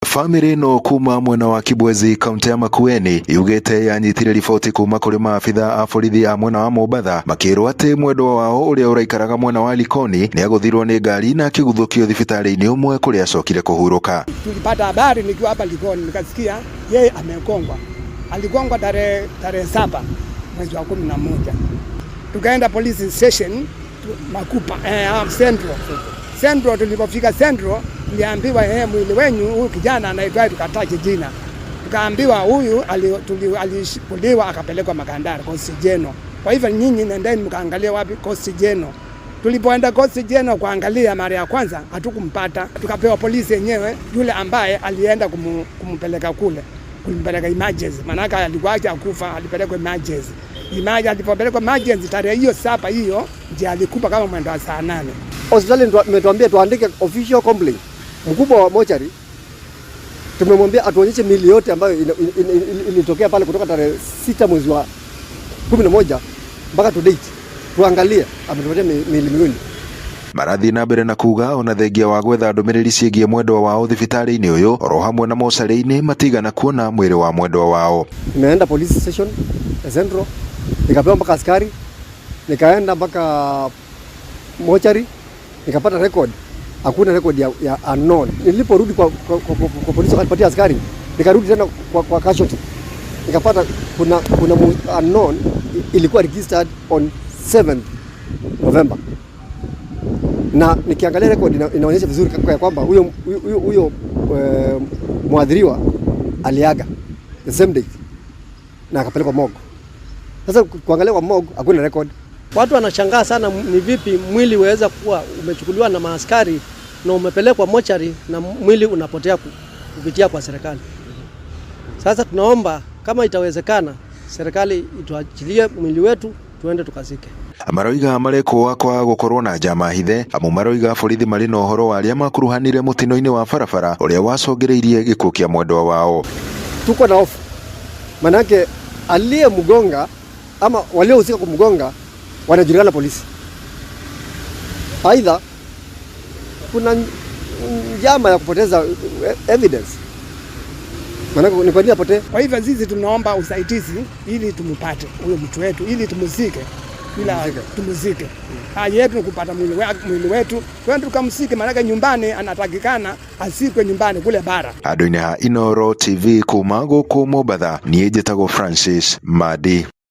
Family no kuma mwena wa Kibwezi kaunti ya Makueni yugete yanyitire riboti kuma kuri maabitha a borithi a mwena wa Mombatha makirwo ati mwendwa wao uria uraikaraga mwena wa Likoni ni aguthirwo ni ngari na kiguthukio thibitari-ini umwe kuri acokire kuhuruka. Tulipata habari nikiwa hapa Likoni, nikasikia yeye amekongwa. Aligongwa tarehe 7 mwezi wa 11. Tukaenda police station Makupa Central. Tulipofika Central tuliambiwa mwili wenyu huyu kijana anaitwa, tukataje jina. Tukaambiwa huyu alishukuliwa akapelekwa Makandara Kosijeno. Kwa hivyo nyinyi nendeni mkaangalia wapi Kosijeno. Tulipoenda Kosijeno kuangalia mara ya kwanza hatukumpata. Tukapewa polisi yenyewe yule ambaye alienda kumpeleka kule. Kumpeleka emergency. Manaka alikuwa akufa, alipelekwa emergency. Alipopelekwa emergency tarehe hiyo 7 hiyo ndiye alikufa kama mwendo wa saa 8. Hospitali imetuambia tuandike official complaint. Mkubwa wa mochari tumemwambia atuonyeshe mili yote ambayo ilitokea pale kutoka tarehe 6 mwezi wa 11 mpaka to date. Tuangalie ametupatia mili miwili. Marathi na mbere na kuga ona thengia wa gwetha ndumiriri ciegie mwendwa wao thibitari-ini uyu oro hamwe na mochari-ini matigana kuona mwiri wa mwendwa wao. Nimeenda police station Central, nikapewa mpaka askari, nikaenda mpaka mochari, nikapata record. Hakuna record ya unknown. Niliporudi kwa polisi wakanipatia askari, nikarudi tena kwa casualty. Nikapata kuna unknown ilikuwa registered on 7th November. Na nikiangalia record inaonyesha vizuri kwa kwamba huyo mwadhiriwa aliaga the same day na akapelekwa morgue. Sasa kuangalia kwa morgue hakuna record. Watu wanashangaa sana ni vipi mwili waweza kuwa umechukuliwa na maaskari na umepelekwa mochari na mwili unapotea kupitia kwa serikali. Sasa tunaomba kama itawezekana serikali ituachilie mwili wetu tuende tukazike. Maroiga mareko kwa gukorwo na njama hithe amu maroiga borithi mari na uhoro wa aria makuruhanire mutino-ini wa barabara uria wacongereirie gikuo kia mwendwa wao. Tuko na hofu manake aliye mgonga ama waliohusika kumgonga wanajulikana polisi. Aidha kuna njama ya kupoteza evidence. Maana ni kwa nini apotee? Kwa hivyo sisi tunaomba usaidizi ili tumpate huyo mtu wetu ili tumuzike. Bila tumuzike. Haja yetu kupata mwili wetu, twende tukamsike, maana nyumbani anatakikana asikwe nyumbani kule bara. Andu-ini ha Inooro TV kuma guku Mombatha, nie njitagwo Francis Madi.